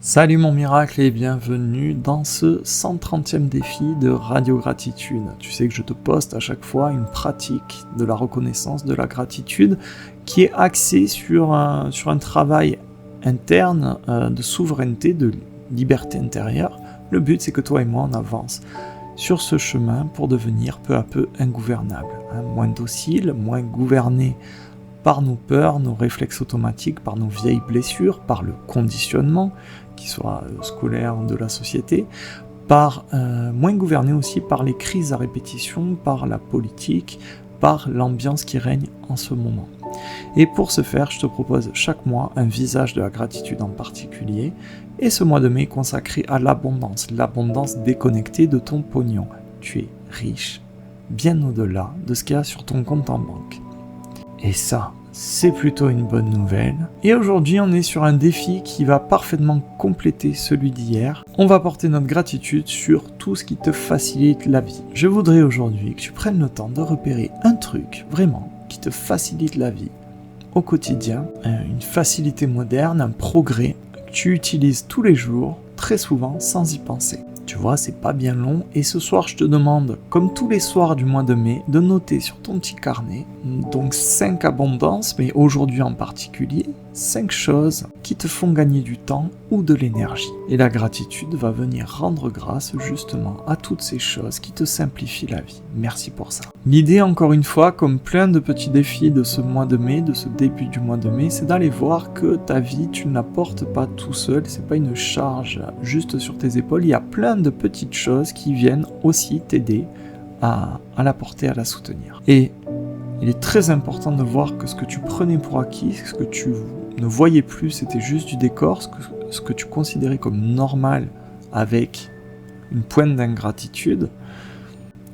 Salut mon miracle et bienvenue dans ce 130e défi de Radio Gratitude. Tu sais que je te poste à chaque fois une pratique de la reconnaissance, de la gratitude qui est axée sur un travail interne de souveraineté, de liberté intérieure. Le but c'est que toi et moi on avance sur ce chemin pour devenir peu à peu ingouvernable, moins docile, moins gouverné par nos peurs, nos réflexes automatiques, par nos vieilles blessures, par le conditionnement, qui soit scolaire de la société, moins gouverné aussi par les crises à répétition, par la politique, par l'ambiance qui règne en ce moment. Et pour ce faire, je te propose chaque mois un visage de la gratitude en particulier, et ce mois de mai est consacré à l'abondance déconnectée de ton pognon. Tu es riche, bien au-delà de ce qu'il y a sur ton compte en banque. Et ça, c'est plutôt une bonne nouvelle. Et aujourd'hui, on est sur un défi qui va parfaitement compléter celui d'hier. On va porter notre gratitude sur tout ce qui te facilite la vie. Je voudrais aujourd'hui que tu prennes le temps de repérer un truc, vraiment, qui te facilite la vie au quotidien, une facilité moderne, un progrès que tu utilises tous les jours, très souvent, sans y penser. Tu vois, c'est pas bien long, et ce soir je te demande, comme tous les soirs du mois de mai, de noter sur ton petit carnet, donc 5 abondances, mais aujourd'hui en particulier, 5 choses qui te font gagner du temps ou de l'énergie. Et la gratitude va venir rendre grâce justement à toutes ces choses qui te simplifient la vie. Merci pour ça. L'idée, encore une fois, comme plein de petits défis de ce mois de mai, de ce début du mois de mai, c'est d'aller voir que ta vie, tu ne la portes pas tout seul, c'est pas une charge juste sur tes épaules, il y a plein de petites choses qui viennent aussi t'aider à la porter, à la soutenir. Et il est très important de voir que ce que tu prenais pour acquis, ce que tu ne voyais plus, c'était juste du décor, ce que tu considérais comme normal avec une pointe d'ingratitude,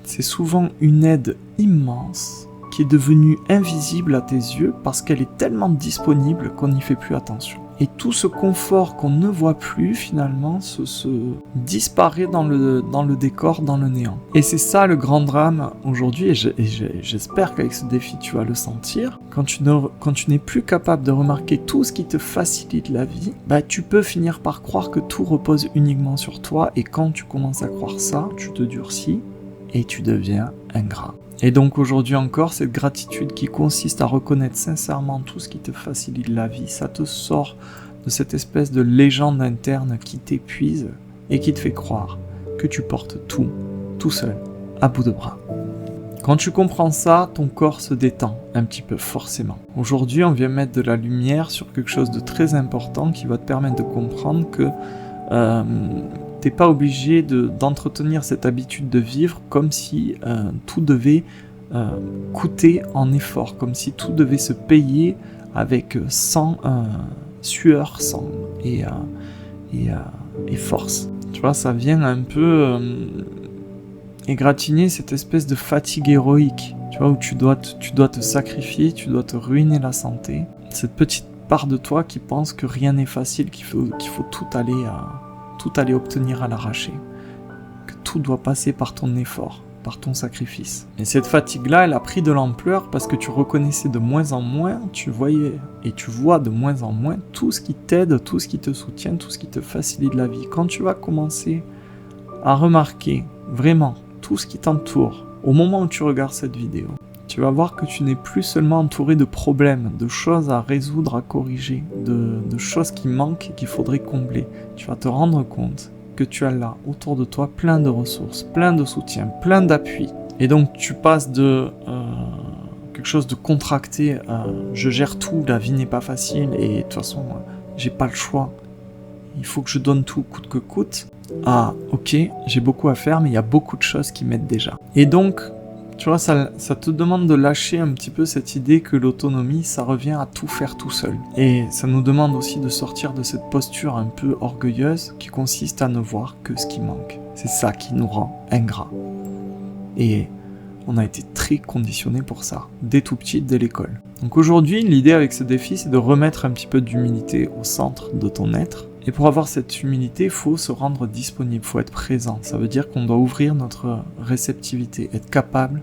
c'est souvent une aide immense qui est devenue invisible à tes yeux parce qu'elle est tellement disponible qu'on n'y fait plus attention. Et tout ce confort qu'on ne voit plus, finalement, se disparaît dans le décor, dans le néant. Et c'est ça le grand drame aujourd'hui, et j'espère qu'avec ce défi tu vas le sentir. Quand tu n'es plus capable de remarquer tout ce qui te facilite la vie, tu peux finir par croire que tout repose uniquement sur toi, et quand tu commences à croire ça, tu te durcis et tu deviens ingrat. Et donc aujourd'hui encore, cette gratitude qui consiste à reconnaître sincèrement tout ce qui te facilite la vie, ça te sort de cette espèce de légende interne qui t'épuise et qui te fait croire que tu portes tout seul, à bout de bras. Quand tu comprends ça, ton corps se détend un petit peu forcément. Aujourd'hui, on vient mettre de la lumière sur quelque chose de très important qui va te permettre de comprendre que t'es pas obligé d'entretenir cette habitude de vivre comme si tout devait coûter en effort, comme si tout devait se payer avec sang, sueur, sang et force. Tu vois, ça vient un peu égratigner cette espèce de fatigue héroïque, tu vois, où tu dois te sacrifier, tu dois te ruiner la santé. Cette petite part de toi qui pense que rien n'est facile, qu'il faut tout aller obtenir à l'arraché, que tout doit passer par ton effort, par ton sacrifice. Et cette fatigue-là, elle a pris de l'ampleur parce que tu reconnaissais de moins en moins, tu voyais et tu vois de moins en moins tout ce qui t'aide, tout ce qui te soutient, tout ce qui te facilite la vie. Quand tu vas commencer à remarquer vraiment tout ce qui t'entoure, au moment où tu regardes cette vidéo, tu vas voir que tu n'es plus seulement entouré de problèmes, de choses à résoudre, à corriger, de choses qui manquent et qu'il faudrait combler. Tu vas te rendre compte que tu as là, autour de toi, plein de ressources, plein de soutien, plein d'appui. Et donc tu passes de quelque chose de contracté à « je gère tout, la vie n'est pas facile et de toute façon, j'ai pas le choix, il faut que je donne tout coûte que coûte » à « ok, j'ai beaucoup à faire mais il y a beaucoup de choses qui m'aident déjà ». Et donc, tu vois, ça te demande de lâcher un petit peu cette idée que l'autonomie, ça revient à tout faire tout seul. Et ça nous demande aussi de sortir de cette posture un peu orgueilleuse qui consiste à ne voir que ce qui manque. C'est ça qui nous rend ingrats. Et on a été très conditionnés pour ça, dès tout petit, dès l'école. Donc aujourd'hui, l'idée avec ce défi, c'est de remettre un petit peu d'humilité au centre de ton être. Et pour avoir cette humilité, il faut se rendre disponible, il faut être présent. Ça veut dire qu'on doit ouvrir notre réceptivité, être capable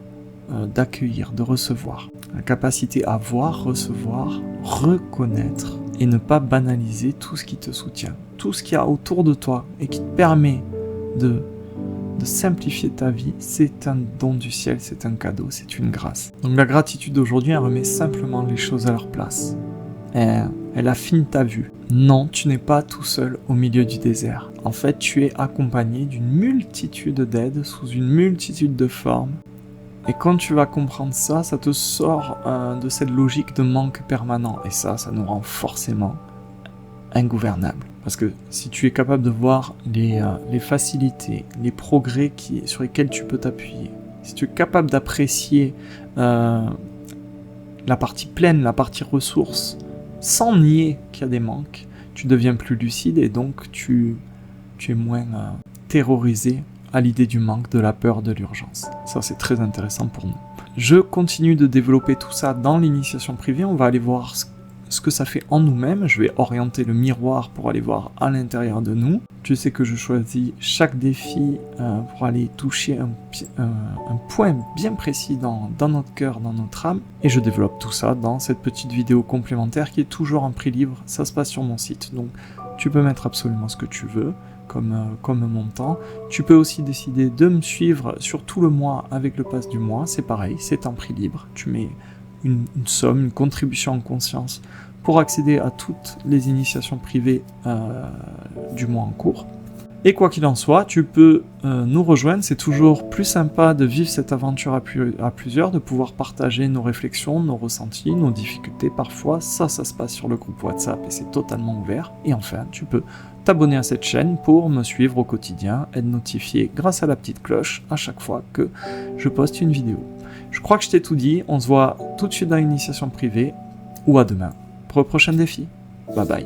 d'accueillir, de recevoir. La capacité à voir, recevoir, reconnaître et ne pas banaliser tout ce qui te soutient. tout ce qu'il y a autour de toi et qui te permet de simplifier ta vie, c'est un don du ciel, c'est un cadeau, c'est une grâce. Donc la gratitude aujourd'hui, elle remet simplement les choses à leur place. Elle affine ta vue. Non, tu n'es pas tout seul au milieu du désert. En fait, tu es accompagné d'une multitude d'aides sous une multitude de formes. Et quand tu vas comprendre ça, ça te sort de cette logique de manque permanent. Et ça nous rend forcément ingouvernable. Parce que si tu es capable de voir les facilités, les progrès sur lesquels tu peux t'appuyer, si tu es capable d'apprécier la partie pleine, la partie ressources, sans nier qu'il y a des manques, tu deviens plus lucide et donc tu es moins terrorisé à l'idée du manque, de la peur, de l'urgence. Ça, c'est très intéressant pour nous. Je continue de développer tout ça dans l'initiation privée. On va aller voir ce que ça fait en nous-mêmes. Je vais orienter le miroir pour aller voir à l'intérieur de nous. Tu sais que je choisis chaque défi pour aller toucher un point bien précis dans notre cœur, dans notre âme. Et je développe tout ça dans cette petite vidéo complémentaire qui est toujours en prix libre. Ça se passe sur mon site. Donc, tu peux mettre absolument ce que tu veux comme montant. Tu peux aussi décider de me suivre sur tout le mois avec le pass du mois. C'est pareil, c'est en prix libre. Tu mets une somme, une contribution en conscience pour accéder à toutes les initiations privées du mois en cours. Et quoi qu'il en soit, tu peux nous rejoindre. C'est toujours plus sympa de vivre cette aventure à plusieurs, de pouvoir partager nos réflexions, nos ressentis, nos difficultés parfois. Ça se passe sur le groupe WhatsApp et c'est totalement ouvert. Et enfin, tu peux t'abonner à cette chaîne pour me suivre au quotidien, être notifié grâce à la petite cloche à chaque fois que je poste une vidéo. Je crois que je t'ai tout dit. On se voit tout de suite dans l'initiation privée ou à demain pour le prochain défi. Bye bye.